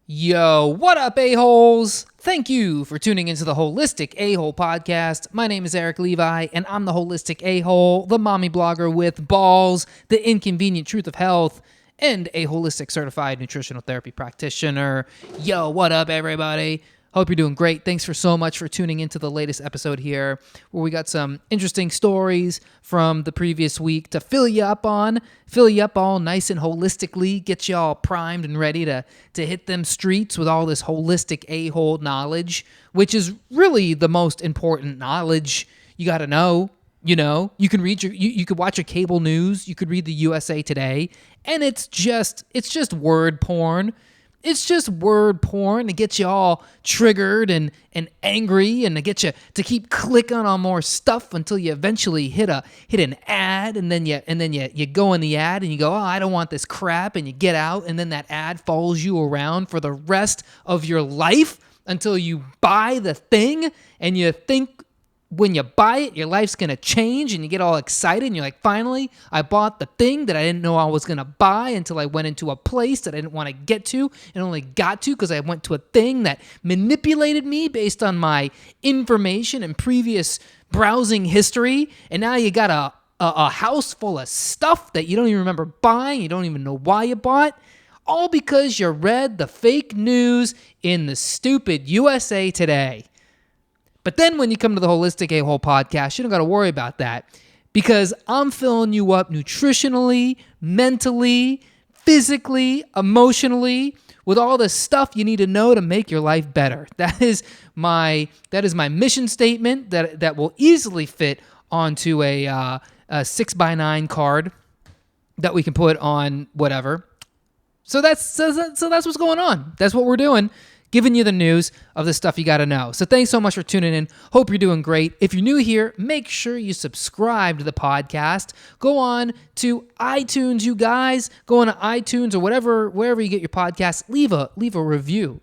Yo, what up, a-holes? Thank you for tuning into the Holistic A-Hole podcast. My name is Erik Levi, and I'm the Holistic A-Hole, the mommy blogger with balls, the inconvenient truth of health, and a holistic certified nutritional therapy practitioner. Yo, what up, everybody? Hope you're doing great. Thanks so much for tuning into the latest episode here, where we got some interesting stories from the previous week to fill you up all nice and holistically, get you all primed and ready to hit them streets with all this holistic a-hole knowledge, which is really the most important knowledge you got to know. You know, you can read you could watch your cable news, you could read the USA Today, and it's just word porn. It's just word porn to get you all triggered and angry, and to get you to keep clicking on more stuff until you eventually hit an ad, and then you go in the ad and you go, oh, I don't want this crap, and you get out, and then that ad follows you around for the rest of your life until you buy the thing, and you think when you buy it, your life's going to change, and you get all excited, and you're like, finally, I bought the thing that I didn't know I was going to buy until I went into a place that I didn't want to get to, and only got to because I went to a thing that manipulated me based on my information and previous browsing history, and now you got a house full of stuff that you don't even remember buying, you don't even know why you bought, all because you read the fake news in the stupid USA Today. But then when you come to the Holistic A-Hole podcast, you don't got to worry about that, because I'm filling you up nutritionally, mentally, physically, emotionally, with all the stuff you need to know to make your life better. That is my mission statement that will easily fit onto a 6x9 card that we can put on whatever. So that's what's going on. That's what we're doing. Giving you the news of the stuff you got to know. So thanks so much for tuning in. Hope you're doing great. If you're new here, make sure you subscribe to the podcast. Go on to iTunes, you guys. Go on to iTunes or wherever you get your podcasts. Leave a review.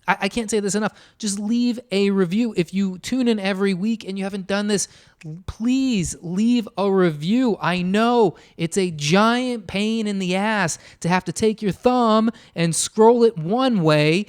I can't say this enough. Just leave a review. If you tune in every week and you haven't done this, please leave a review. I know it's a giant pain in the ass to have to take your thumb and scroll it one way,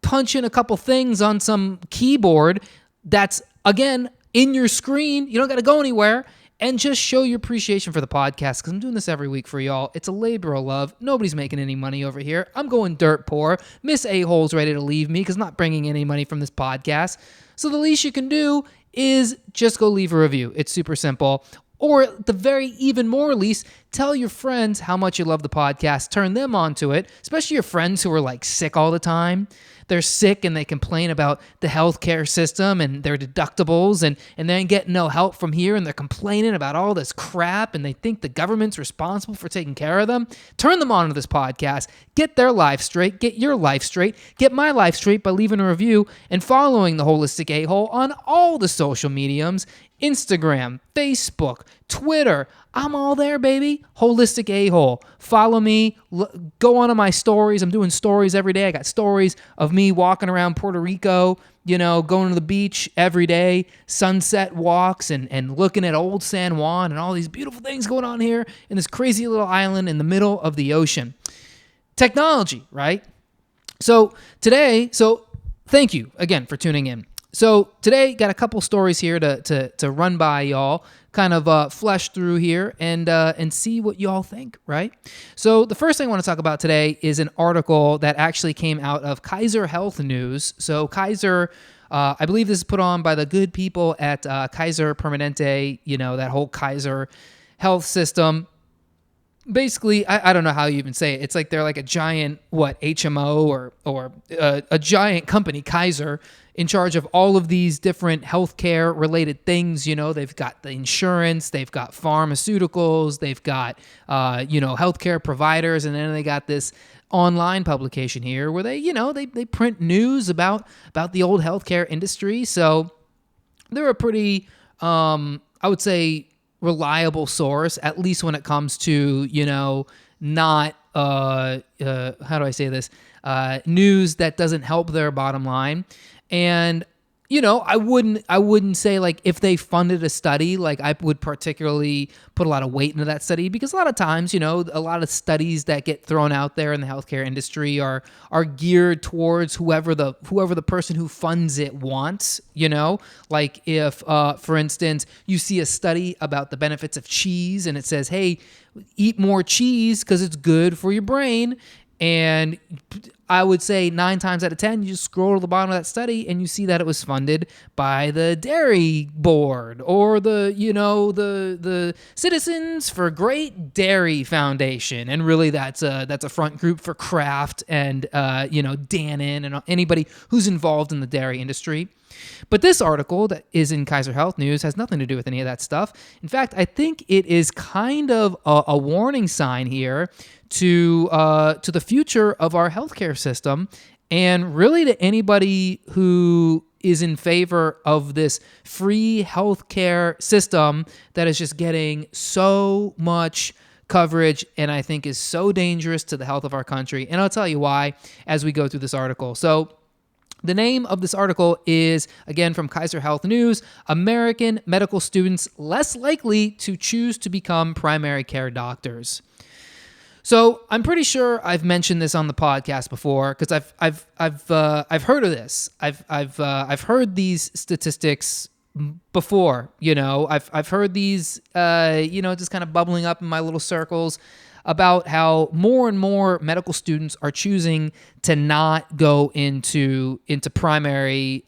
punch in a couple things on some keyboard that's, again, in your screen. You don't got to go anywhere, and just show your appreciation for the podcast, because I'm doing this every week for y'all. It's a labor of love. Nobody's making any money over here. I'm going dirt poor. Miss A-Hole's ready to leave me because I'm not bringing any money from this podcast. So the least you can do is just go leave a review. It's super simple. Or at the very even more least, tell your friends how much you love the podcast. Turn them onto it, especially your friends who are like sick all the time. They're sick and they complain about the healthcare system and their deductibles, and they ain't getting no help from here, and they're complaining about all this crap, and they think the government's responsible for taking care of them. Turn them on to this podcast. Get their life straight. Get your life straight. Get my life straight by leaving a review and following the Holistic A-Hole on all the social mediums. Instagram, Facebook, Twitter. I'm all there, baby. Holistic A-Hole. Follow me. Go on to my stories. I'm doing stories every day. I got stories of me walking around Puerto Rico, going to the beach every day, sunset walks, and looking at old San Juan and all these beautiful things going on here in this crazy little island in the middle of the ocean. Technology, right? So thank you again for tuning in. So today, got a couple stories here to run by y'all, kind of flesh through here and see what y'all think, right? So the first thing I want to talk about today is an article that actually came out of Kaiser Health News. So Kaiser, I believe this is put on by the good people at Kaiser Permanente, that whole Kaiser health system. Basically, I don't know how you even say it. It's like they're like a giant, HMO or a giant company, Kaiser, in charge of all of these different healthcare related things. They've got the insurance, they've got pharmaceuticals, they've got, healthcare providers, and then they got this online publication here where they print news about the old healthcare industry. So they're a pretty, I would say, reliable source, at least when it comes to, not, how do I say this, news that doesn't help their bottom line. And I wouldn't say like if they funded a study, like I would particularly put a lot of weight into that study, because a lot of times, a lot of studies that get thrown out there in the healthcare industry are geared towards whoever the person who funds it wants, like if, for instance, you see a study about the benefits of cheese and it says, hey, eat more cheese because it's good for your brain. And I would say 9 times out of 10, you just scroll to the bottom of that study and you see that it was funded by the Dairy Board or the Citizens for Great Dairy Foundation. And really that's a front group for Kraft and, Dannon and anybody who's involved in the dairy industry. But this article that is in Kaiser Health News has nothing to do with any of that stuff. In fact, I think it is kind of a warning sign here to the future of our healthcare system, and really to anybody who is in favor of this free healthcare system that is just getting so much coverage and I think is so dangerous to the health of our country. And I'll tell you why as we go through this article. So the name of this article is, again, from Kaiser Health News, American Medical Students Less Likely to Choose to Become Primary Care Doctors. So I'm pretty sure I've mentioned this on the podcast before because I've heard of this. I've heard these statistics before. I've heard these just kind of bubbling up in my little circles about how more and more medical students are choosing to not go into primary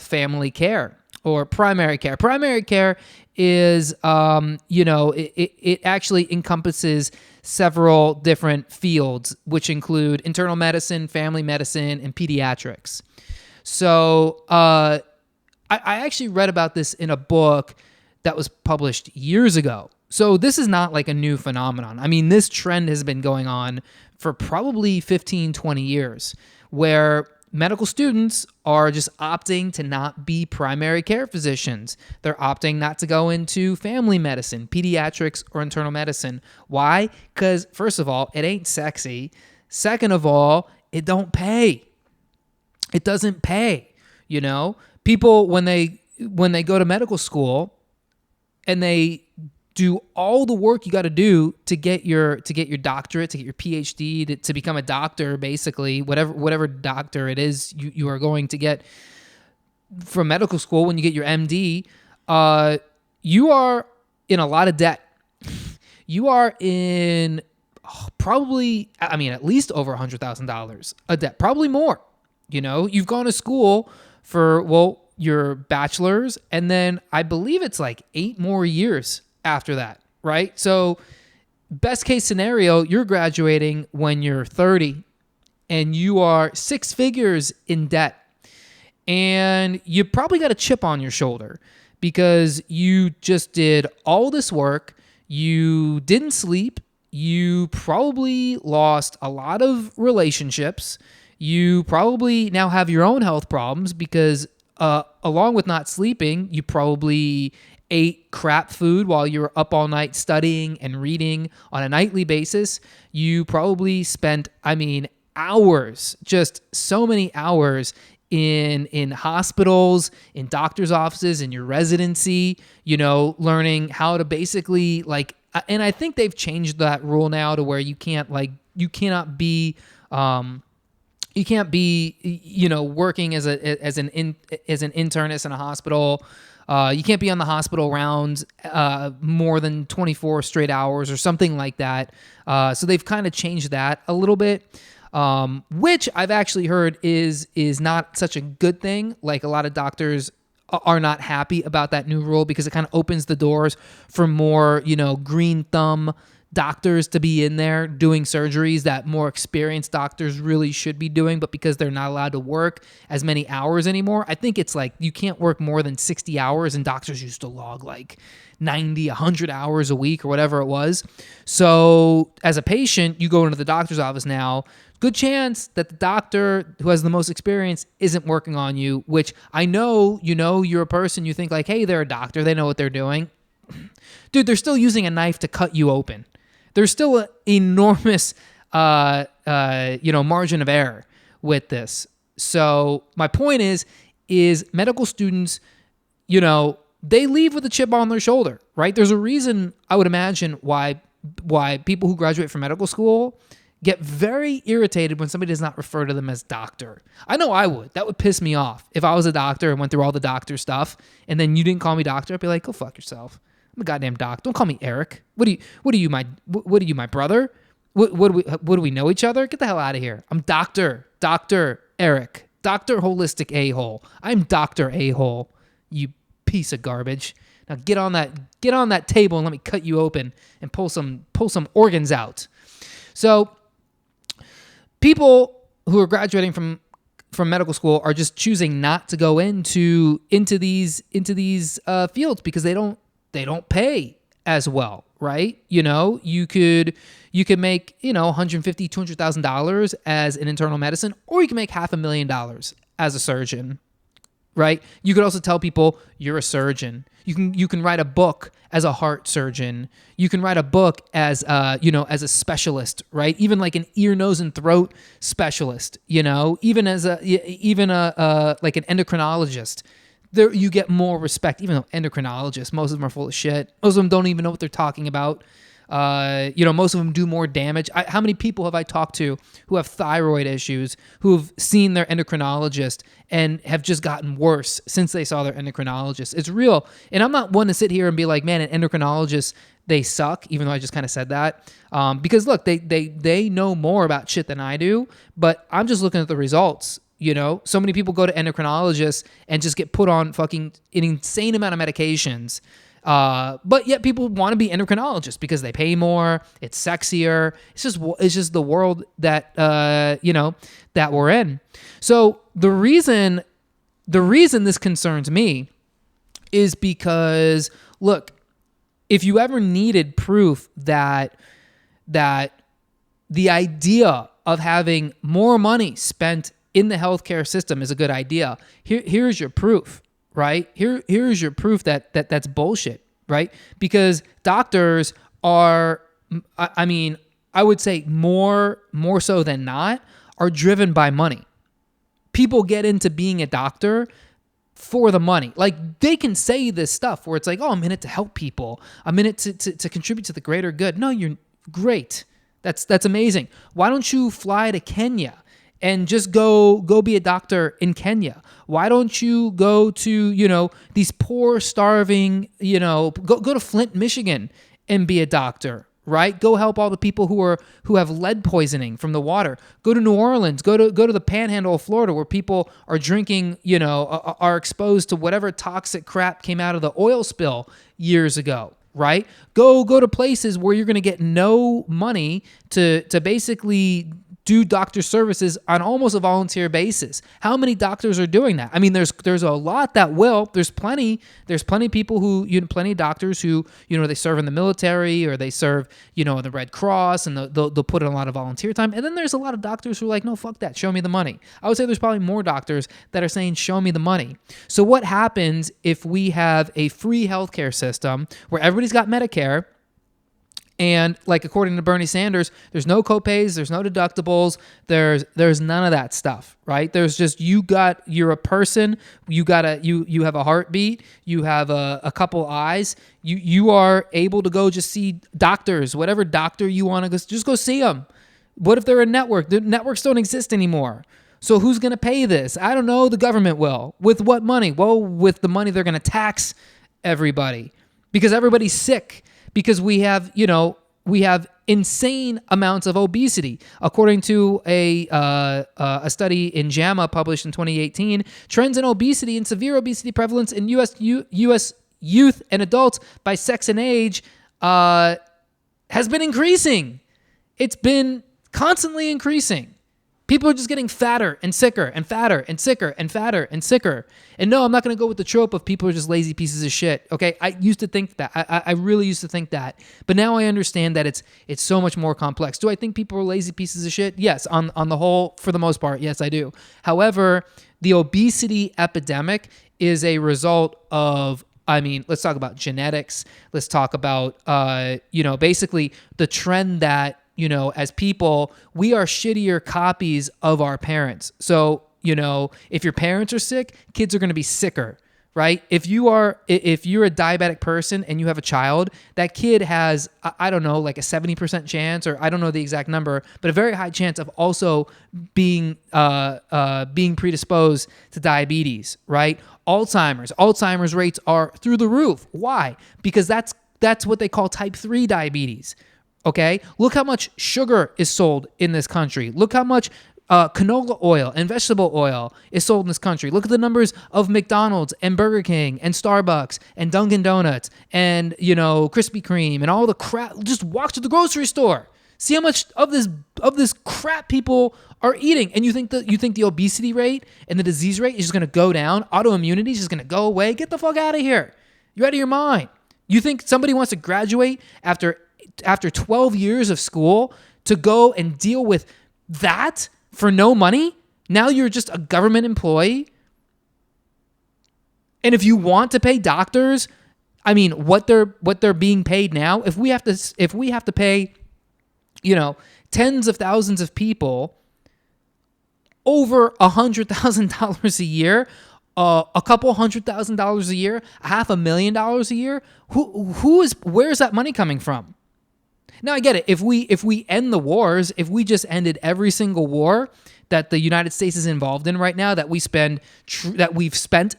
family care or primary care. Primary care is it actually encompasses several different fields, which include internal medicine, family medicine, and pediatrics. So I actually read about this in a book that was published years ago. So this is not like a new phenomenon. I mean, this trend has been going on for probably 15, 20 years, where medical students are just opting to not be primary care physicians. They're opting not to go into family medicine, pediatrics, or internal medicine. Why? Because first of all, it ain't sexy. Second of all, it don't pay. It doesn't pay. People when they go to medical school and they do all the work you got to do to get your doctorate, to get your PhD, to become a doctor, basically, whatever doctor it is you are going to get from medical school. When you get your MD, you are in a lot of debt. You are in probably, at least over $100,000 a debt, probably more. You've gone to school for, your bachelor's, and then I believe it's like 8 more years after that, right? So best case scenario, you're graduating when you're 30 and you are 6 figures in debt. And you probably got a chip on your shoulder because you just did all this work. You didn't sleep. You probably lost a lot of relationships. You probably now have your own health problems because along with not sleeping, you probably ate crap food while you were up all night studying and reading on a nightly basis. You probably spent, hours, just so many hours in hospitals, in doctor's offices, in your residency, learning how to basically and I think they've changed that rule now to where you can't be working as an internist in a hospital. You can't be on the hospital rounds more than 24 straight hours or something like that. So they've kind of changed that a little bit, which I've actually heard is not such a good thing. Like a lot of doctors are not happy about that new rule because it kind of opens the doors for more, green thumb doctors to be in there doing surgeries that more experienced doctors really should be doing, but because they're not allowed to work as many hours anymore, I think it's like you can't work more than 60 hours, and doctors used to log like 90, 100 hours a week or whatever it was. So as a patient, you go into the doctor's office now, good chance that the doctor who has the most experience isn't working on you, which I know, you're a person, you think like, hey, they're a doctor, they know what they're doing. Dude, they're still using a knife to cut you open. There's still an enormous, margin of error with this. So my point is, is medical students, they leave with a chip on their shoulder, right? There's a reason, I would imagine, why people who graduate from medical school get very irritated when somebody does not refer to them as doctor. I know I would. That would piss me off. If I was a doctor and went through all the doctor stuff and then you didn't call me doctor, I'd be like, go fuck yourself. I'm a goddamn doctor. Don't call me Erik. What are you, my brother? What do we know each other? Get the hell out of here. I'm Dr. Erik. Dr. Holistic A-hole. I'm Dr. A-hole. You piece of garbage. Now get on that table and let me cut you open and pull some organs out. So people who are graduating from medical school are just choosing not to go into these fields because they don't pay as well, right? You could make $150,000, $200,000 as an internal medicine, or you can make $500,000 as a surgeon, right? You could also tell people you're a surgeon. You can write a book as a heart surgeon. You can write a book as as a specialist, right? Even like an ear, nose, and throat specialist. Even as like an endocrinologist. There you get more respect. Even though endocrinologists, most of them are full of shit. Most of them don't even know what they're talking about. Most of them do more damage. How many people have I talked to who have thyroid issues, who have seen their endocrinologist and have just gotten worse since they saw their endocrinologist? It's real. And I'm not one to sit here and be like, man, an endocrinologist, they suck, even though I just kind of said that. Because look, they know more about shit than I do, but I'm just looking at the results. So many people go to endocrinologists and just get put on fucking an insane amount of medications. But yet people want to be endocrinologists because they pay more. It's sexier. It's just the world that, that we're in. So the reason this concerns me is because, look, if you ever needed proof that the idea of having more money spent in the healthcare system is a good idea, here's your proof. Right? Here's your proof that's bullshit, right? Because doctors are, I would say more so than not, are driven by money. People get into being a doctor for the money. Like, they can say this stuff where it's like, oh, I'm in it to help people. I'm in it to contribute to the greater good. No, you're great. That's amazing. Why don't you fly to Kenya and just go be a doctor in Kenya? Why don't you go to, these poor, starving, go to Flint, Michigan and be a doctor, right? Go help all the people who have lead poisoning from the water. Go to New Orleans, go to the panhandle of Florida where people are drinking, are exposed to whatever toxic crap came out of the oil spill years ago. Right? Go to places where you're going to get no money to basically do doctor services on almost a volunteer basis. How many doctors are doing that? There's a lot that will. There's plenty people who, plenty of doctors who, they serve in the military or they serve, in the Red Cross, and they'll put in a lot of volunteer time. And then there's a lot of doctors who are like, no, fuck that. Show me the money. I would say there's probably more doctors that are saying, show me the money. So what happens if we have a free healthcare system where everybody's got Medicare? And like, according to Bernie Sanders, there's no copays, there's no deductibles, there's none of that stuff, right? There's just, you're a person, you have a heartbeat, you have a couple eyes, you are able to go just see doctors, whatever doctor you want to go, just go see them. What if they're a network? The networks don't exist anymore. So who's going to pay this? I don't know. The government will. With what money? Well, with the money they're going to tax everybody because everybody's sick. Because we have insane amounts of obesity. According to a study in JAMA published in 2018, trends in obesity and severe obesity prevalence in U.S. youth and adults by sex and age has been increasing. It's been constantly increasing. People are just getting fatter and sicker and fatter and sicker and fatter and sicker. And no, I'm not going to go with the trope of people are just lazy pieces of shit. Okay, I used to think that. I really used to think that. But now I understand that it's so much more complex. Do I think people are lazy pieces of shit? Yes, on the whole, for the most part, yes, I do. However, the obesity epidemic is a result of, let's talk about genetics. Let's talk about, basically the trend that, as people, we are shittier copies of our parents. So, if your parents are sick, kids are going to be sicker, right? If you're a diabetic person and you have a child, that kid has, I don't know, like a 70% chance, or I don't know the exact number, but a very high chance of also being predisposed to diabetes, right? Alzheimer's rates are through the roof. Why? Because that's what they call type 3 diabetes. Okay? Look how much sugar is sold in this country. Look how much canola oil and vegetable oil is sold in this country. Look at the numbers of McDonald's and Burger King and Starbucks and Dunkin' Donuts and, Krispy Kreme and all the crap. Just walk to the grocery store. See how much of this crap people are eating. And you think the obesity rate and the disease rate is just going to go down? Autoimmunity is just going to go away? Get the fuck out of here. You're out of your mind. You think somebody wants to graduate after 12 years of school to go and deal with that for no money? Now you're just a government employee. And if you want to pay doctors, what they're being paid now, if we have to pay, tens of thousands of people over $100,000 a year, a couple $100,000 a year, $500,000 a year, where's that money coming from? Now I get it. If we end the wars, if we just ended every single war that the United States is involved in right now, that we've spent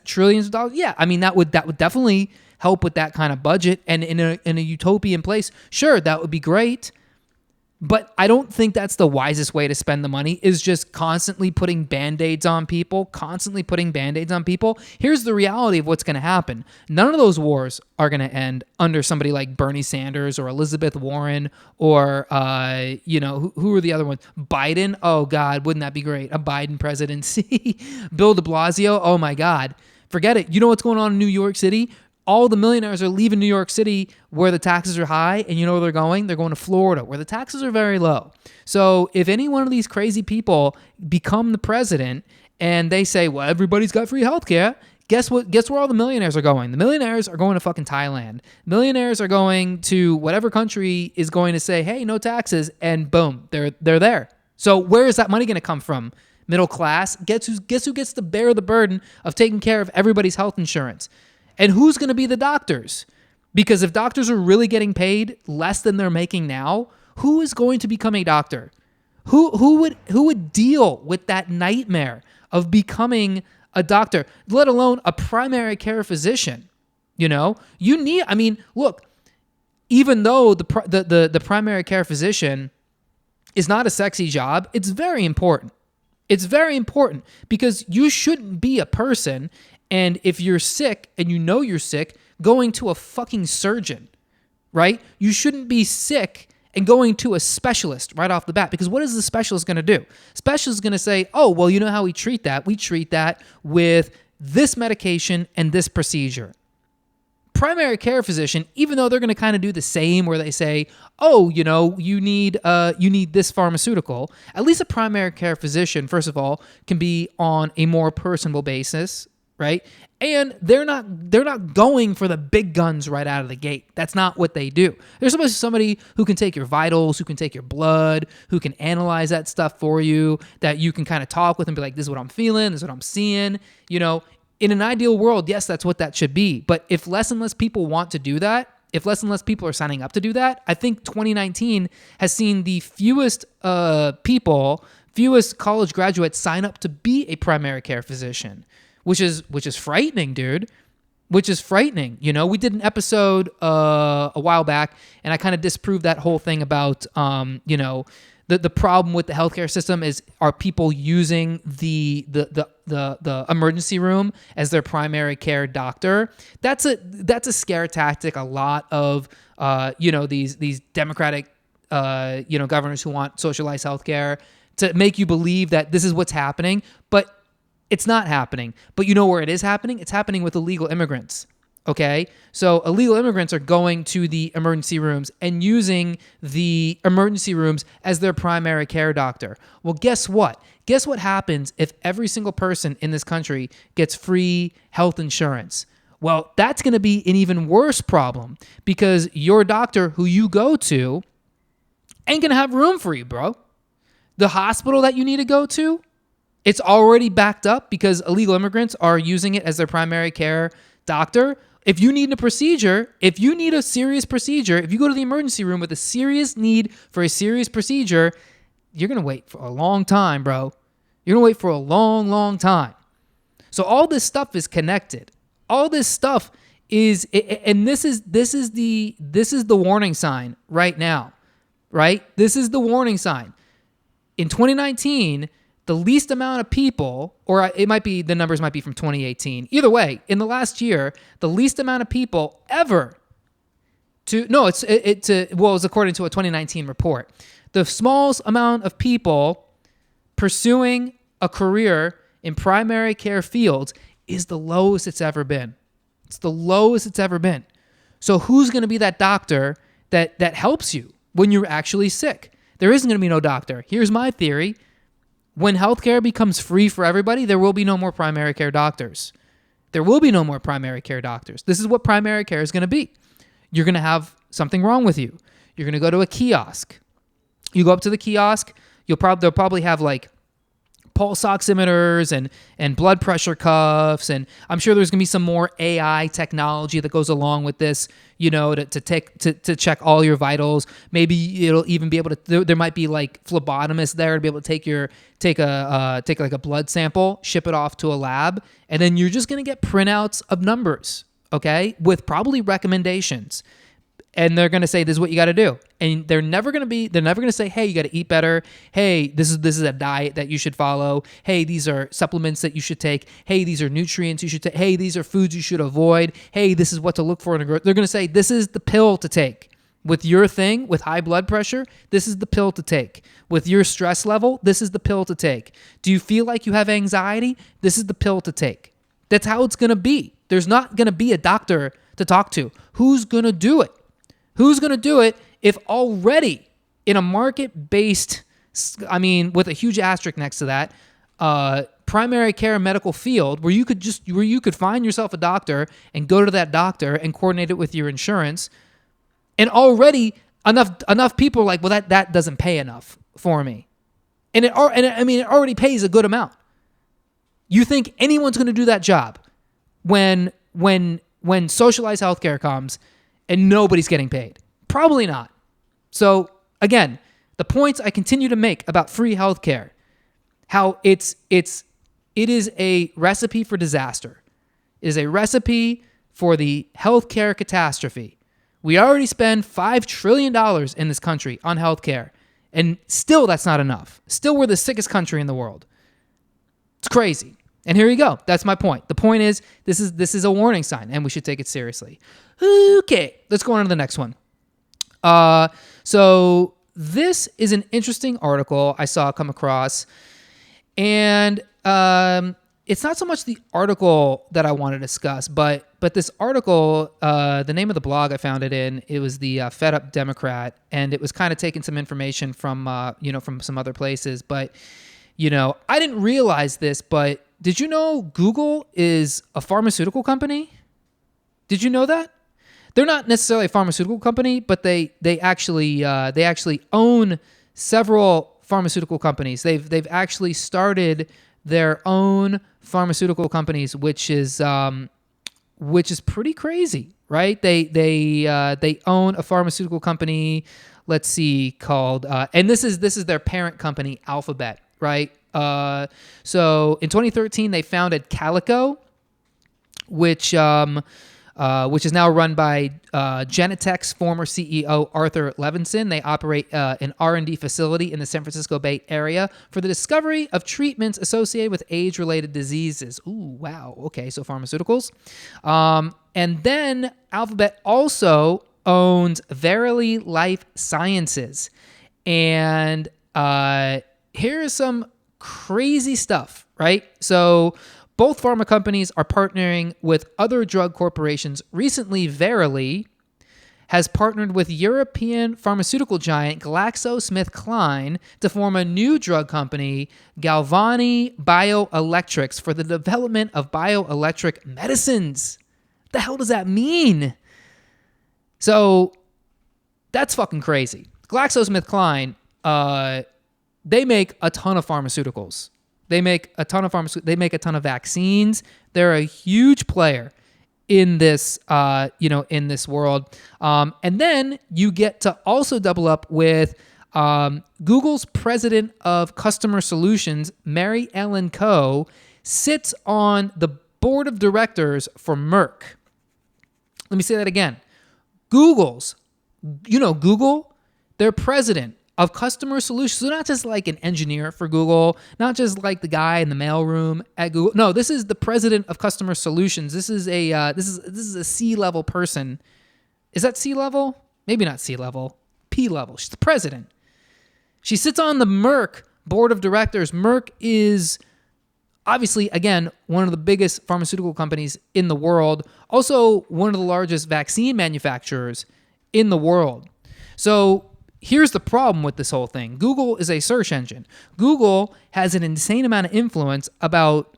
trillions of dollars, that would definitely help with that kind of budget. And in a utopian place, sure, that would be great. But I don't think that's the wisest way to spend the money, is just constantly putting Band-Aids on people, Here's the reality of what's going to happen. None of those wars are going to end under somebody like Bernie Sanders or Elizabeth Warren or, who are the other ones? Biden. Oh, God, wouldn't that be great? A Biden presidency. Bill de Blasio. Oh, my God. Forget it. You know what's going on in New York City? All the millionaires are leaving New York City where the taxes are high, and you know where they're going? They're going to Florida where the taxes are very low. So if any one of these crazy people become the president and they say, well, everybody's got free healthcare, guess what? Guess where all the millionaires are going? The millionaires are going to fucking Thailand. Millionaires are going to whatever country is going to say, hey, no taxes, and boom, they're there. So where is that money going to come from? Middle class? Guess who gets to bear the burden of taking care of everybody's health insurance? And who's going to be the doctors? Because if doctors are really getting paid less than they're making now, who is going to become a doctor? Who would deal with that nightmare of becoming a doctor, let alone a primary care physician? Look, even though the primary care physician is not a sexy job, it's very important. It's very important because you shouldn't be a person, and if you're sick and you know you're sick, going to a fucking surgeon, right? You shouldn't be sick and going to a specialist right off the bat, because what is the specialist going to do? Specialist is going to say, oh, well, you know how we treat that? We treat that with this medication and this procedure. Primary care physician, even though they're going to kind of do the same, where they say, oh, you need this pharmaceutical, at least a primary care physician, first of all, can be on a more personable basis, right? And they're not going for the big guns right out of the gate. That's not what they do. There's supposed to be somebody who can take your vitals, who can take your blood, who can analyze that stuff for you, that you can kind of talk with and be like, this is what I'm feeling, this is what I'm seeing. In an ideal world, yes, that's what that should be. But if less and less people want to do that, if less and less people are signing up to do that, I think 2019 has seen the fewest college graduates sign up to be a primary care physician. Which is frightening, dude. Which is frightening. We did an episode a while back, and I kind of disproved that whole thing about the problem with the healthcare system is, are people using the emergency room as their primary care doctor? That's a scare tactic. A lot of these Democratic governors who want socialized healthcare to make you believe that this is what's happening, but it's not happening. But you know where it is happening? It's happening with illegal immigrants. Okay? So illegal immigrants are going to the emergency rooms and using the emergency rooms as their primary care doctor. Well, guess what? Guess what happens if every single person in this country gets free health insurance? Well, that's going to be an even worse problem, because your doctor who you go to ain't going to have room for you, bro. The hospital that you need to go to It's already backed up because illegal immigrants are using it as their primary care doctor. If you need a procedure, if you need a serious procedure, if you go to the emergency room with a serious need for a serious procedure, you're going to wait for a long time, bro. You're going to wait for a long, long time. So all this stuff is connected. All this stuff is, and this is the warning sign right now, right? This is the warning sign. In 2019, the least amount of people, or it might be, the numbers might be from 2018. Either way, in the last year, the least amount of people ever it was according to a 2019 report. The smallest amount of people pursuing a career in primary care fields is the lowest it's ever been. It's the lowest it's ever been. So who's going to be that doctor that helps you when you're actually sick? There isn't going to be no doctor. Here's my theory. When healthcare becomes free for everybody, there will be no more primary care doctors. There will be no more primary care doctors. This is what primary care is going to be. You're going to have something wrong with you. You're going to go to a kiosk. You go up to the kiosk, they'll probably have like pulse oximeters and blood pressure cuffs, and I'm sure there's gonna be some more AI technology that goes along with this, to check all your vitals. Maybe it'll even be able to. There might be like phlebotomists there to be able to take like a blood sample, ship it off to a lab, and then you're just gonna get printouts of numbers, okay, with probably recommendations. And they're going to say, this is what you got to do. And they're never going to say, hey, you got to eat better. Hey, this is a diet that you should follow. Hey, these are supplements that you should take. Hey, these are nutrients you should take. Hey, these are foods you should avoid. Hey, this is what to look for in a growth. They're going to say, this is the pill to take. With your thing, with high blood pressure, this is the pill to take. With your stress level, this is the pill to take. Do you feel like you have anxiety? This is the pill to take. That's how it's going to be. There's not going to be a doctor to talk to. Who's going to do it? Who's going to do it if already in a market-based, with a huge asterisk next to that, primary care medical field where you could find yourself a doctor and go to that doctor and coordinate it with your insurance, and already enough people are like, well, that doesn't pay enough for me, and it already pays a good amount. You think anyone's going to do that job when socialized healthcare comes and nobody's getting paid? Probably not. So again, the points I continue to make about free healthcare, how it is a recipe for disaster. It is a recipe for the healthcare catastrophe. We already spend $5 trillion in this country on healthcare, and still that's not enough. Still we're the sickest country in the world. It's crazy. And here you go. That's my point. The point is, this is a warning sign, and we should take it seriously. Okay, let's go on to the next one. So this is an interesting article I saw come across, and it's not so much the article that I want to discuss, but this article, the name of the blog I found it in, it was the Fed Up Democrat, and it was kind of taking some information from some other places, but I didn't realize this, but did you know Google is a pharmaceutical company? Did you know that? They're not necessarily a pharmaceutical company, but they actually own several pharmaceutical companies. They've actually started their own pharmaceutical companies, which is pretty crazy, right? They own a pharmaceutical company. Let's see, called and this is their parent company, Alphabet, right? So in 2013, they founded Calico, which is now run by Genentech's former CEO, Arthur Levinson. They operate an R&D facility in the San Francisco Bay Area for the discovery of treatments associated with age-related diseases. Ooh, wow. Okay, so pharmaceuticals. And then Alphabet also owns Verily Life Sciences. And here's some crazy stuff, right? So both pharma companies are partnering with other drug corporations. Recently, Verily has partnered with European pharmaceutical giant GlaxoSmithKline to form a new drug company, Galvani Bioelectrics, for the development of bioelectric medicines. What the hell does that mean? So that's fucking crazy. GlaxoSmithKline, they make a ton of pharmaceuticals. They make a ton of They make a ton of vaccines. They're a huge player in this, in this world. And then you get to also double up with Google's president of customer solutions, Mary Ellen Coe, sits on the board of directors for Merck. Let me say that again. Google, their president of customer solutions. So not just like an engineer for Google, not just like the guy in the mailroom at Google. No, this is the president of customer solutions. This is a C-level person. Is that C-level? Maybe not C-level. P-level. She's the president. She sits on the Merck board of directors. Merck is obviously, again, one of the biggest pharmaceutical companies in the world. Also, one of the largest vaccine manufacturers in the world. So here's the problem with this whole thing. Google is a search engine. Google has an insane amount of influence about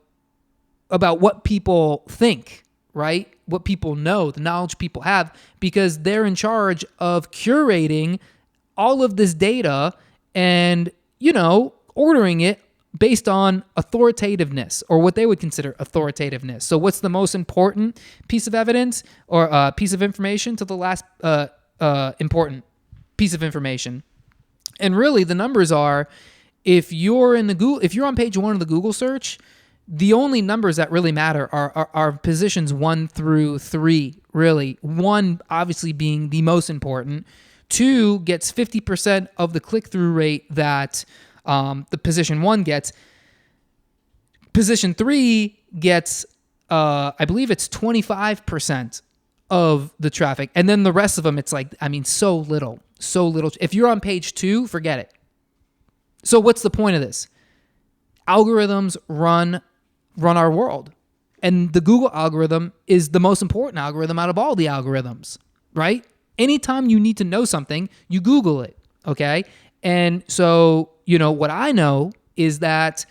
what people think, right? What people know, the knowledge people have, because they're in charge of curating all of this data and, ordering it based on authoritativeness, or what they would consider authoritativeness. So what's the most important piece of evidence or piece of information to the last important piece of information? And really the numbers are, if you're on page 1 of the Google search, the only numbers that really matter are positions 1 through 3, really. 1 obviously being the most important. 2 gets 50% of the click-through rate that the position 1 gets. Position 3 gets, I believe it's 25% of the traffic. And then the rest of them, it's like, so little. If you're on page 2, forget it. So what's the point of this? Algorithms run our world. And the Google algorithm is the most important algorithm out of all the algorithms, right? Anytime you need to know something, you Google it, okay? And so, what I know is that,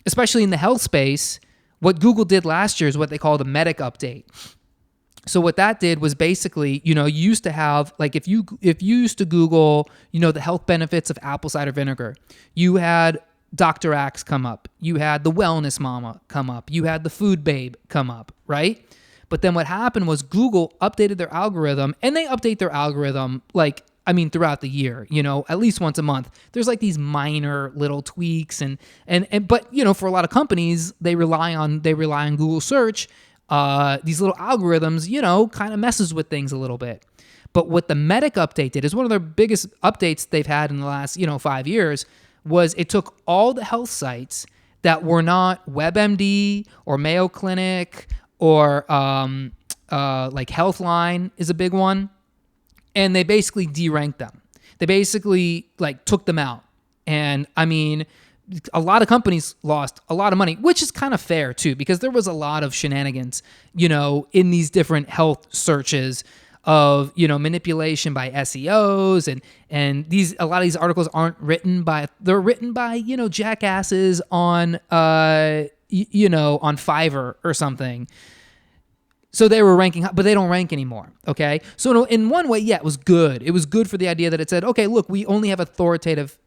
especially in the health space, what Google did last year is what they call the Medic Update. So what that did was basically, you used to have, like, if you used to Google, the health benefits of apple cider vinegar, you had Dr. Axe come up, you had the Wellness Mama come up, you had the Food Babe come up, right? But then what happened was Google updated their algorithm, and they update their algorithm throughout the year, at least once a month. There's like these minor little tweaks but for a lot of companies, they rely on Google search. These little algorithms, kind of messes with things a little bit. But what the Medic Update did is one of their biggest updates they've had in the last, 5 years, was it took all the health sites that were not WebMD or Mayo Clinic or like Healthline is a big one, and they basically deranked them. They basically took them out. And a lot of companies lost a lot of money, which is kind of fair too, because there was a lot of shenanigans, in these different health searches of, manipulation by SEOs and a lot of these articles they're written by, jackasses on, on Fiverr or something. So they were ranking, but they don't rank anymore, okay? So in one way, yeah, it was good. It was good for the idea that it said, okay, look, we only have authoritative,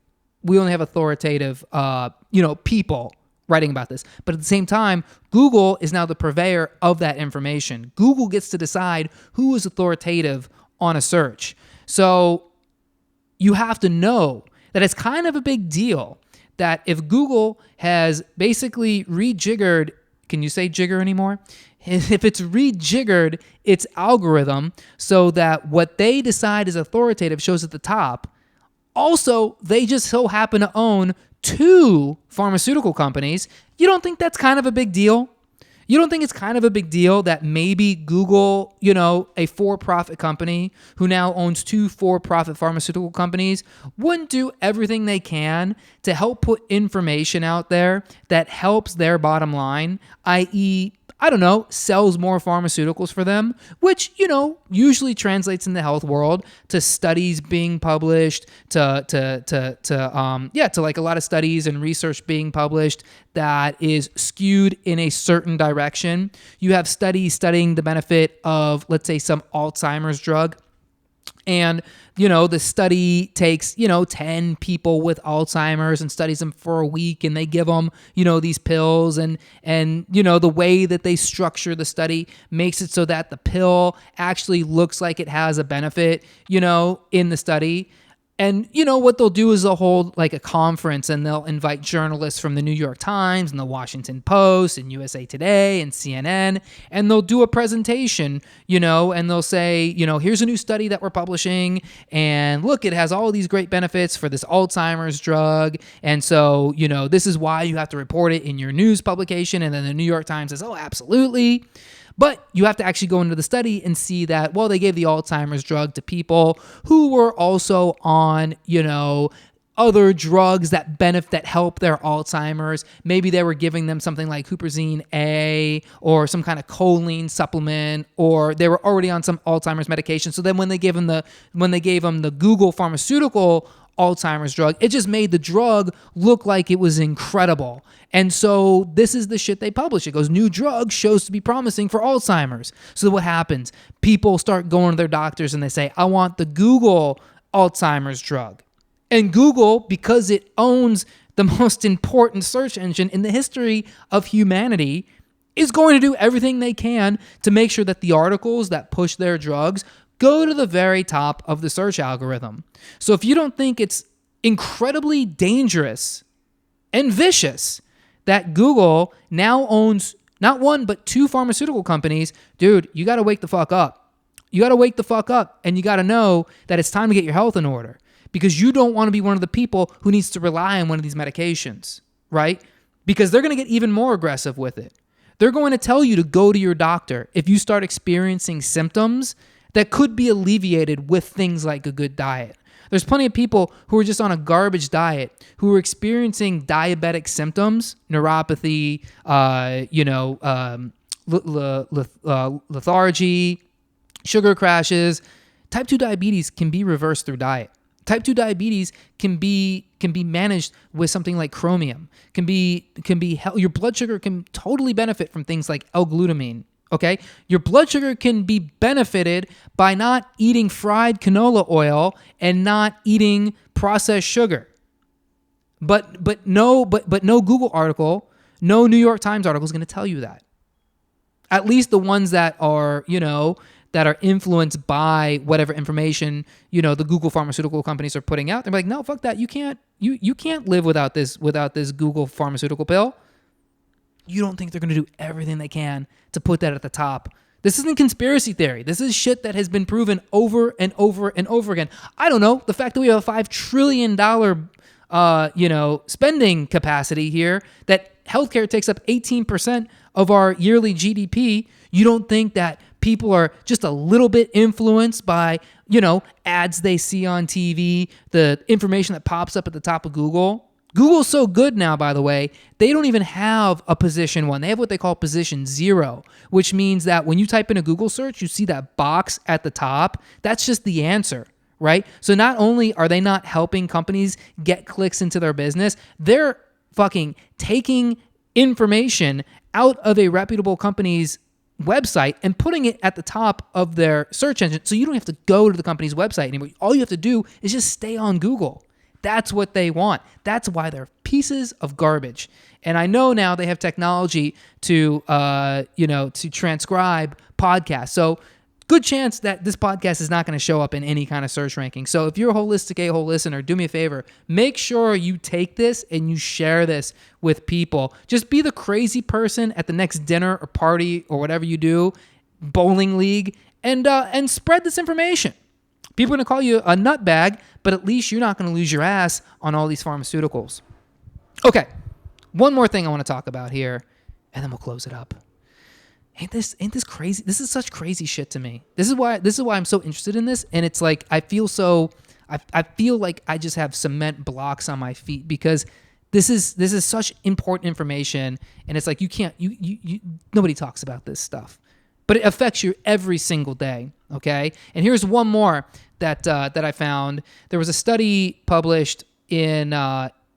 people writing about this. But at the same time, Google is now the purveyor of that information. Google gets to decide who is authoritative on a search. So you have to know that it's kind of a big deal that if Google has basically rejiggered, can you say jigger anymore? If it's rejiggered its algorithm so that what they decide is authoritative shows at the top. Also, they just so happen to own 2 pharmaceutical companies. You don't think that's kind of a big deal? You don't think it's kind of a big deal that maybe Google, a for-profit company who now owns 2 for-profit pharmaceutical companies, wouldn't do everything they can to help put information out there that helps their bottom line, i.e., sells more pharmaceuticals for them, which, usually translates in the health world to studies being published, to like a lot of studies and research being published that is skewed in a certain direction. You have studies studying the benefit of, let's say, some Alzheimer's drug, And, the study takes, 10 people with Alzheimer's and studies them for a week, and they give them, these pills, and the way that they structure the study makes it so that the pill actually looks like it has a benefit, in the study. And what they'll do is they'll hold like a conference, and they'll invite journalists from the New York Times and the Washington Post and USA Today and CNN, and they'll do a presentation, and they'll say, here's a new study that we're publishing, and look, it has all these great benefits for this Alzheimer's drug, and so, this is why you have to report it in your news publication. And then the New York Times says, oh, absolutely. But you have to actually go into the study and see that, well, they gave the Alzheimer's drug to people who were also on, other drugs that help their Alzheimer's. Maybe they were giving them something like Huperzine A or some kind of choline supplement, or they were already on some Alzheimer's medication. So then when they gave them the Google Pharmaceutical Alzheimer's drug, it just made the drug look like it was incredible. And so this is the shit they publish. It goes, new drug shows to be promising for Alzheimer's. So what happens? People start going to their doctors and they say, I want the Google Alzheimer's drug. And Google, because it owns the most important search engine in the history of humanity, is going to do everything they can to make sure that the articles that push their drugs go to the very top of the search algorithm. So if you don't think it's incredibly dangerous and vicious that Google now owns not one, but two pharmaceutical companies, dude, you got to wake the fuck up. You got to wake the fuck up, and you got to know that it's time to get your health in order, because you don't want to be one of the people who needs to rely on one of these medications, right? Because they're going to get even more aggressive with it. They're going to tell you to go to your doctor if you start experiencing symptoms that could be alleviated with things like a good diet. There's plenty of people who are just on a garbage diet who are experiencing diabetic symptoms, neuropathy, lethargy, sugar crashes. Type 2 diabetes can be reversed through diet. Type 2 diabetes can be managed with something like chromium. Your blood sugar can totally benefit from things like L-glutamine. Okay, your blood sugar can be benefited by not eating fried canola oil and not eating processed sugar. But no Google article, no New York Times article is going to tell you that. At least the ones that are, that are influenced by whatever information, the Google pharmaceutical companies are putting out. They're like, no, fuck that. You can't live without this Google pharmaceutical pill. You don't think they're going to do everything they can to put that at the top. This isn't conspiracy theory. This is shit that has been proven over and over and over again. I don't know. The fact that we have a $5 trillion, spending capacity here, that healthcare takes up 18% of our yearly GDP. You don't think that people are just a little bit influenced by, ads they see on TV, the information that pops up at the top of Google? Google's so good now, by the way, they don't even have a position 1. They have what they call position 0, which means that when you type in a Google search, you see that box at the top. That's just the answer, right? So not only are they not helping companies get clicks into their business, they're fucking taking information out of a reputable company's website and putting it at the top of their search engine. So you don't have to go to the company's website anymore. All you have to do is just stay on Google. That's what they want. That's why they're pieces of garbage. And I know now they have technology to transcribe podcasts. So good chance that this podcast is not going to show up in any kind of search ranking. So if you're a Holistic A-Hole listener, do me a favor. Make sure you take this and you share this with people. Just be the crazy person at the next dinner or party or whatever you do, bowling league, and spread this information. People are going to call you a nutbag, but at least you're not going to lose your ass on all these pharmaceuticals. Okay, one more thing I want to talk about here, and then we'll close it up. Ain't this crazy? This is such crazy shit to me. This is why I'm so interested in this, and it's like I feel like I just have cement blocks on my feet because this is such important information, and it's like you nobody talks about this stuff. But it affects you every single day, okay? And here's one more that I found. There was a study published in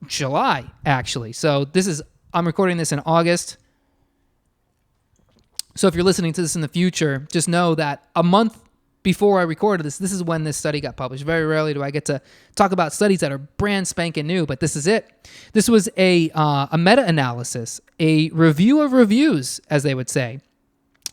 July, actually. So I'm recording this in August. So if you're listening to this in the future, just know that a month before I recorded this is when this study got published. Very rarely do I get to talk about studies that are brand spanking new, but this is it. This was a meta-analysis, a review of reviews, as they would say.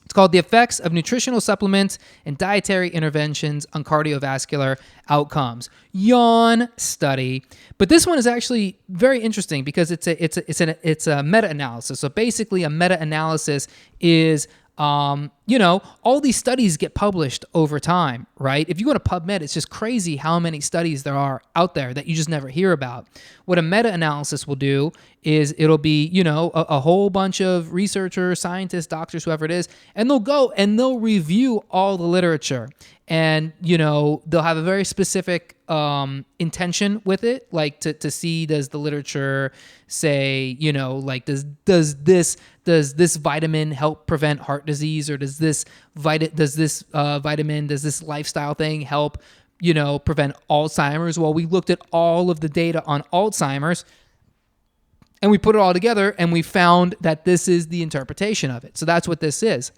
It's called The Effects of Nutritional Supplements and Dietary Interventions on Cardiovascular Outcomes. Yawn study. But this one is actually very interesting because it's a meta-analysis. So basically a meta-analysis is all these studies get published over time, right? If you go to PubMed, it's just crazy how many studies there are out there that you just never hear about. What a meta-analysis will do is it'll be, a whole bunch of researchers, scientists, doctors, whoever it is, and they'll go and they'll review all the literature. And, they'll have a very specific intention with it, like to see, does the literature say, does this vitamin help prevent heart disease, or does this lifestyle thing help, prevent Alzheimer's? Well, we looked at all of the data on Alzheimer's, and we put it all together, and we found that this is the interpretation of it. So that's what this is.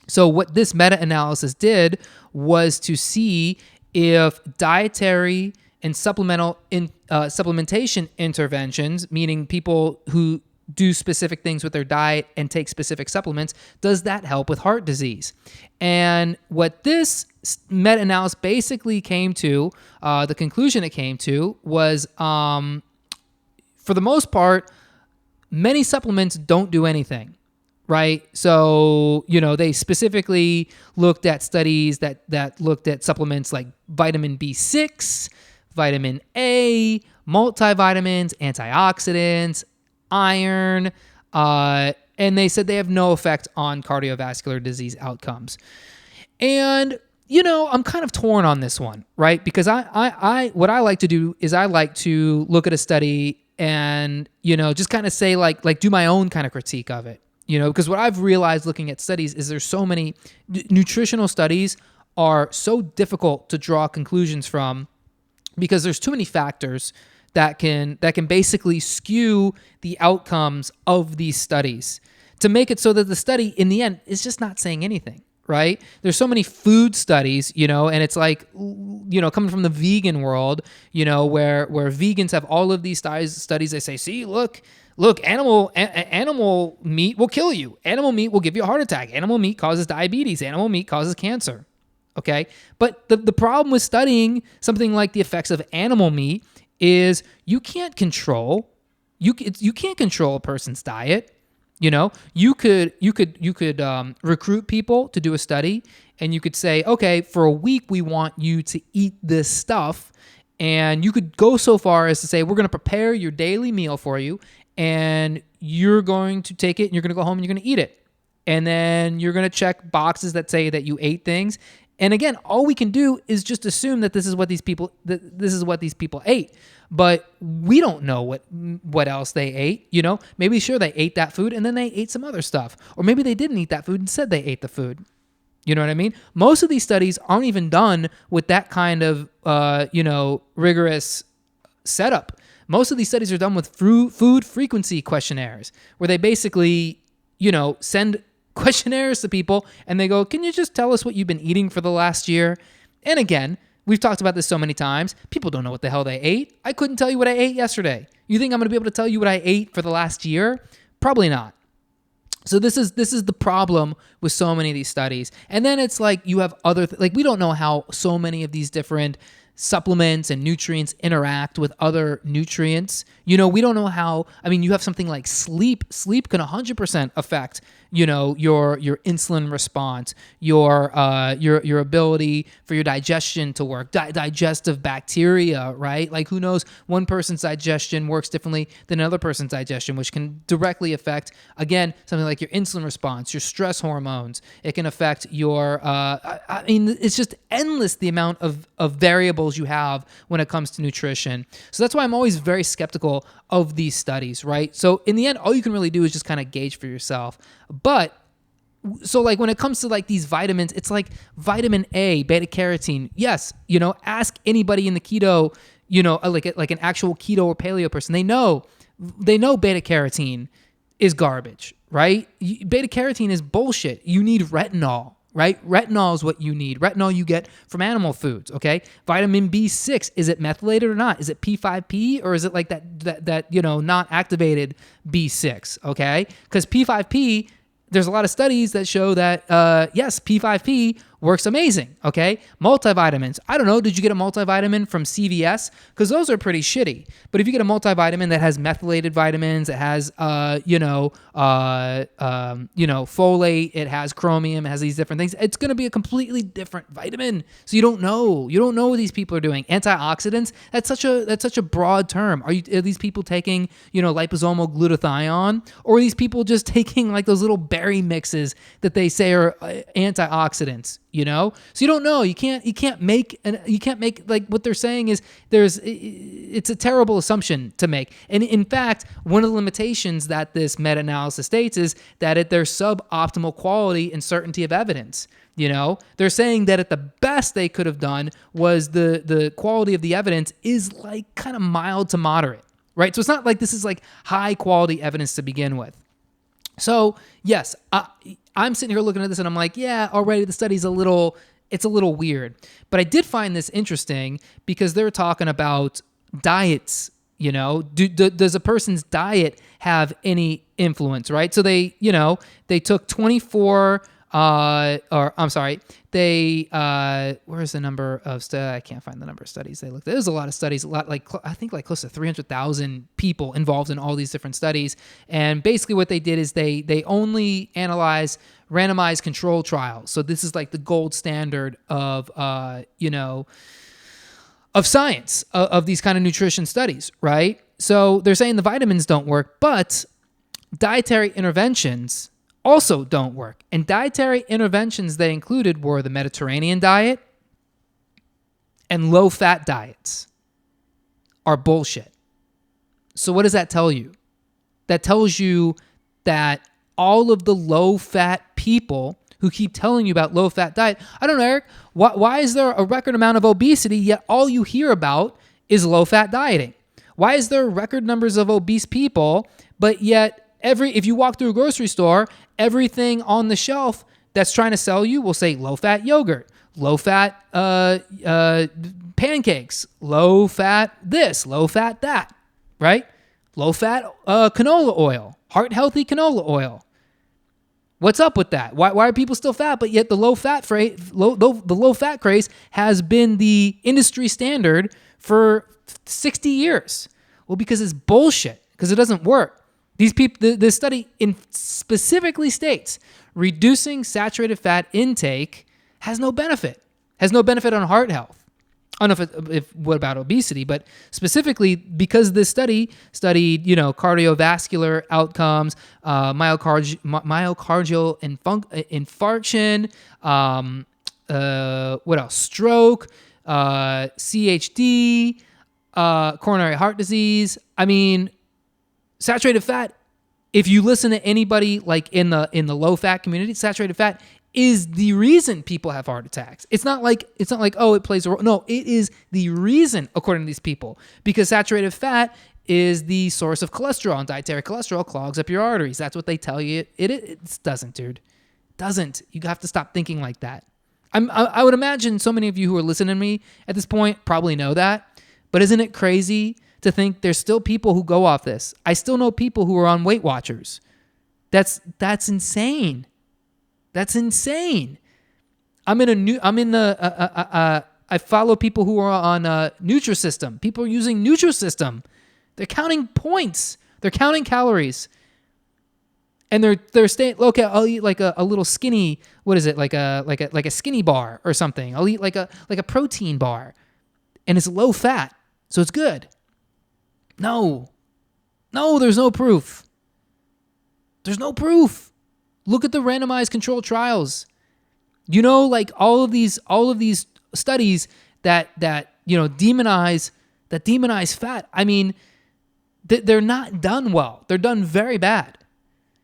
So what this meta-analysis did was to see if dietary and supplementation interventions, meaning people who do specific things with their diet and take specific supplements, does that help with heart disease? And what this meta-analysis basically came to, the conclusion it came to was, for the most part, many supplements don't do anything. Right. So, they specifically looked at studies that looked at supplements like vitamin B6, vitamin A, multivitamins, antioxidants, iron, and they said they have no effect on cardiovascular disease outcomes. And, I'm kind of torn on this one, right? Because I what I like to do is I like to look at a study and, just kind of say like do my own kind of critique of it. Because what I've realized looking at studies is there's so many nutritional studies are so difficult to draw conclusions from because there's too many factors that can basically skew the outcomes of these studies to make it so that the study in the end is just not saying anything, right? There's so many food studies, and it's like, coming from the vegan world, where vegans have all of these studies, they say, see, look, animal meat will kill you. Animal meat will give you a heart attack. Animal meat causes diabetes. Animal meat causes cancer. Okay? But the problem with studying something like the effects of animal meat is you can't control a person's diet. You could recruit people to do a study, and you could say, okay, for a week we want you to eat this stuff, and you could go so far as to say, we're going to prepare your daily meal for you, and you're going to take it, and you're going to go home, and you're going to eat it. And then you're going to check boxes that say that you ate things. And again, all we can do is just assume that this is what these people ate. But we don't know what else they ate. Maybe sure they ate that food and then they ate some other stuff. Or maybe they didn't eat that food and said they ate the food. You know what I mean? Most of these studies aren't even done with that kind of, rigorous setup. Most of these studies are done with food frequency questionnaires, where they basically, send questionnaires to people and they go, can you just tell us what you've been eating for the last year? And again, we've talked about this so many times. People don't know what the hell they ate. I couldn't tell you what I ate yesterday. You think I'm going to be able to tell you what I ate for the last year? Probably not. So this is the problem with so many of these studies. And then it's like you have other, we don't know how so many of these different supplements and nutrients interact with other nutrients. We don't know how, you have something like sleep. Sleep can 100% affect, your insulin response, your ability for your digestion to work, digestive bacteria, right? Like who knows, one person's digestion works differently than another person's digestion, which can directly affect, again, something like your insulin response, your stress hormones. It can affect your, it's just endless the amount of variables you have when it comes to nutrition. So that's why I'm always very skeptical of these studies, right? So in the end, all you can really do is just kind of gauge for yourself. But so when it comes to these vitamins, it's like vitamin A, beta carotene. Yes, ask anybody in the keto, like an actual keto or paleo person. They know beta carotene is garbage, right? Beta carotene is bullshit. You need retinol, right? Retinol is what you need. Retinol you get from animal foods, okay? Vitamin B6, is it methylated or not? Is it P5P or is it like that not activated B6, okay? Because P5P, there's a lot of studies that show that, yes, P5P works amazing, okay? Multivitamins. I don't know, did you get a multivitamin from CVS? Because those are pretty shitty. But if you get a multivitamin that has methylated vitamins, that has, folate, it has chromium, it has these different things, it's going to be a completely different vitamin. So you don't know. You don't know what these people are doing. Antioxidants, that's such a broad term. Are these people taking, liposomal glutathione? Or are these people just taking like those little berry mixes that they say are antioxidants? So you don't know. You can't make like what they're saying is it's a terrible assumption to make. And in fact, one of the limitations that this meta-analysis states is that there's suboptimal quality and certainty of evidence. They're saying that at the best they could have done was the quality of the evidence is like kind of mild to moderate, right? So it's not like this is like high quality evidence to begin with. So yes, I'm sitting here looking at this and I'm like, yeah, already the study's it's a little weird. But I did find this interesting because they're talking about diets, does a person's diet have any influence, right? So they took 24, where's the number of I can't find the number of studies they looked at. There's a lot of studies, I think close to 300,000 people involved in all these different studies. And basically what they did is they only analyzed randomized control trials. So this is like the gold standard of, of science, of these kind of nutrition studies, right? So they're saying the vitamins don't work, but dietary interventions also don't work. And dietary interventions they included were the Mediterranean diet and low-fat diets are bullshit. So what does that tell you? That tells you that all of the low-fat people who keep telling you about low-fat diet, I don't know, Eric, why is there a record amount of obesity, yet all you hear about is low-fat dieting? Why is there record numbers of obese people, but yet if you walk through a grocery store, everything on the shelf that's trying to sell you will say low-fat yogurt, low-fat pancakes, low-fat this, low-fat that, right? Low-fat canola oil, heart-healthy canola oil. What's up with that? Why are people still fat, but yet the low-fat craze has been the industry standard for 60 years? Well, because it's bullshit, because it doesn't work. These people, this study specifically states reducing saturated fat intake has no benefit. Has no benefit on heart health. I don't know if what about obesity, but specifically because this study studied, cardiovascular outcomes, myocardial infarction, what else? Stroke, CHD, coronary heart disease. I mean, saturated fat, if you listen to anybody like in the low fat community, saturated fat is the reason people have heart attacks. It's not like oh, it plays a role. No, it is the reason, according to these people, because saturated fat is the source of cholesterol, and dietary cholesterol clogs up your arteries. That's what they tell you. It doesn't, dude. It doesn't. You have to stop thinking like that. I would imagine so many of you who are listening to me at this point probably know that, but isn't it crazy to think there's still people who go off this? I still know people who are on Weight Watchers. That's insane. That's insane. I follow people who are on Nutrisystem. People are using Nutrisystem. They're counting points. They're counting calories. And they're staying, okay, I'll eat like a little skinny, what is it? Like a skinny bar or something. I'll eat like a protein bar. And it's low fat. So it's good. No, there's no proof. There's no proof. Look at the randomized controlled trials. Like all of these studies that demonize fat. I mean, they're not done well. They're done very bad.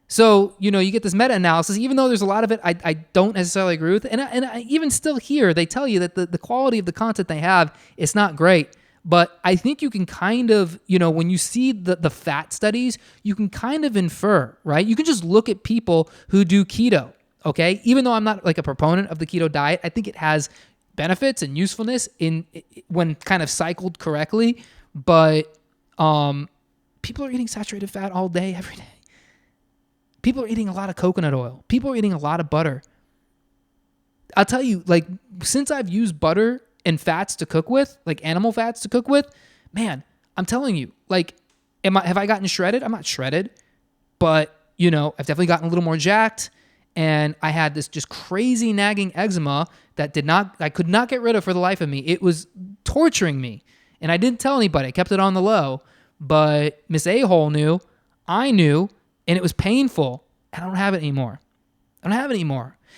So, you get this meta-analysis, even though there's a lot of it I don't necessarily agree with. And I even still here, they tell you that the quality of the content they have is not great. But I think you can kind of, when you see the fat studies, you can kind of infer, right? You can just look at people who do keto, okay? Even though I'm not like a proponent of the keto diet, I think it has benefits and usefulness when kind of cycled correctly. But people are eating saturated fat all day, every day. People are eating a lot of coconut oil. People are eating a lot of butter. I'll tell you, like, since I've used butter and fats to cook with, like animal fats to cook with, man, I'm telling you, like, have I gotten shredded? I'm not shredded, but, you know, I've definitely gotten a little more jacked. And I had this just crazy nagging eczema that I could not get rid of for the life of me. It was torturing me. And I didn't tell anybody. I kept it on the low. But Miss A-hole knew, I knew, and it was painful. I don't have it anymore.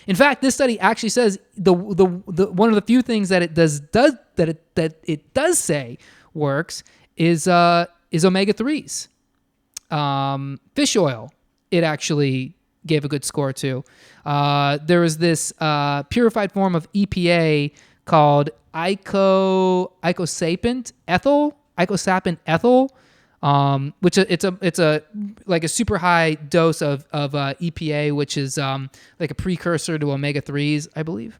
In fact, this study actually says the one of the few things that it does say works is omega-3s. Fish oil, it actually gave a good score to. There was this purified form of EPA called icosapent ethyl, which it's a like a super high dose of EPA, which is like a precursor to omega-3s, I believe.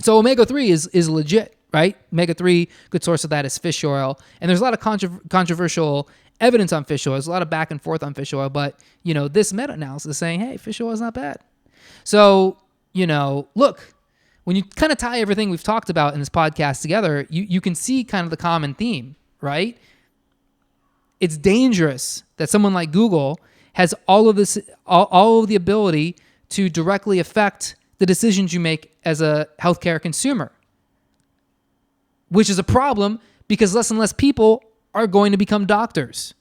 So omega-3 is legit, right? Omega-3, good source of that is fish oil. And there's a lot of controversial evidence on fish oil. There's a lot of back and forth on fish oil, but, you know, this meta-analysis is saying, hey, fish oil is not bad. So, you know, look, when you kind of tie everything we've talked about in this podcast together, you can see kind of the common theme, right? It's dangerous that someone like Google has all of this, all of the ability to directly affect the decisions you make as a healthcare consumer, which is a problem because less and less people are going to become doctors,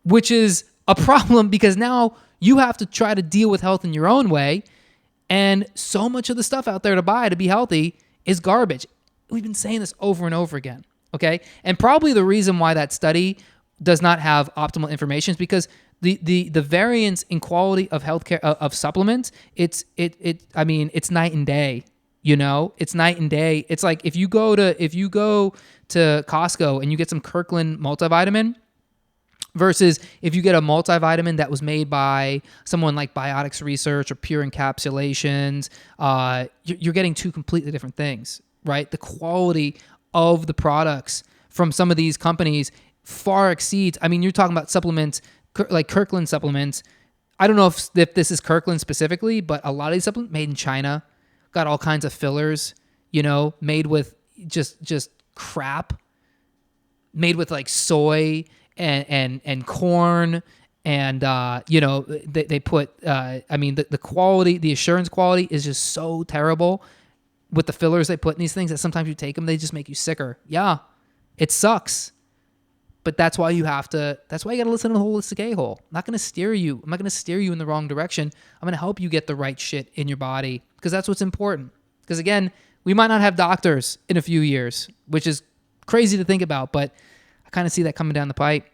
which is a problem because now you have to try to deal with health in your own way. And so much of the stuff out there to buy to be healthy is garbage. We've been saying this over and over again. Okay. And probably the reason why that study does not have optimal information is because the variance in quality of healthcare of supplements, it's night and day. You know, it's night and day. It's like if you go to Costco and you get some Kirkland multivitamin versus if you get a multivitamin that was made by someone like Biotics Research or Pure Encapsulations, you're getting two completely different things, right? The quality of the products from some of these companies far exceeds. I mean, you're talking about supplements like Kirkland supplements. I don't know if this is Kirkland specifically, but a lot of these supplements made in China. Got all kinds of fillers, you know, made with just crap, made with like soy and corn, and you know, they put. The quality, the assurance quality is just so terrible with the fillers they put in these things that sometimes you take them, they just make you sicker. Yeah, it sucks, but that's why you got to listen to the Holistic A-hole. I'm not going to steer you. I'm not going to steer you in the wrong direction. I'm going to help you get the right shit in your body because that's what's important. Because again, we might not have doctors in a few years, which is crazy to think about, but I kind of see that coming down the pipe.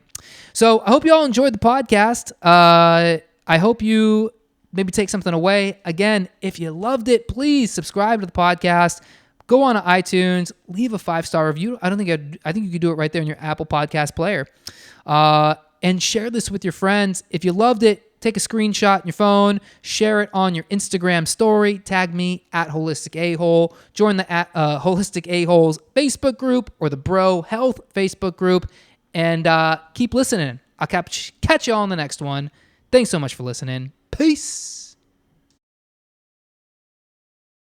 So I hope you all enjoyed the podcast. I hope you maybe take something away. Again, if you loved it, please subscribe to the podcast. Go on to iTunes, leave a 5-star review. I think you could do it right there in your Apple Podcast player. And share this with your friends. If you loved it, take a screenshot on your phone, share it on your Instagram story, tag me at Holistic A-hole, join the Holistic A-hole's Facebook group or the Bro Health Facebook group, and keep listening. I'll catch you all on the next one. Thanks so much for listening. Peace.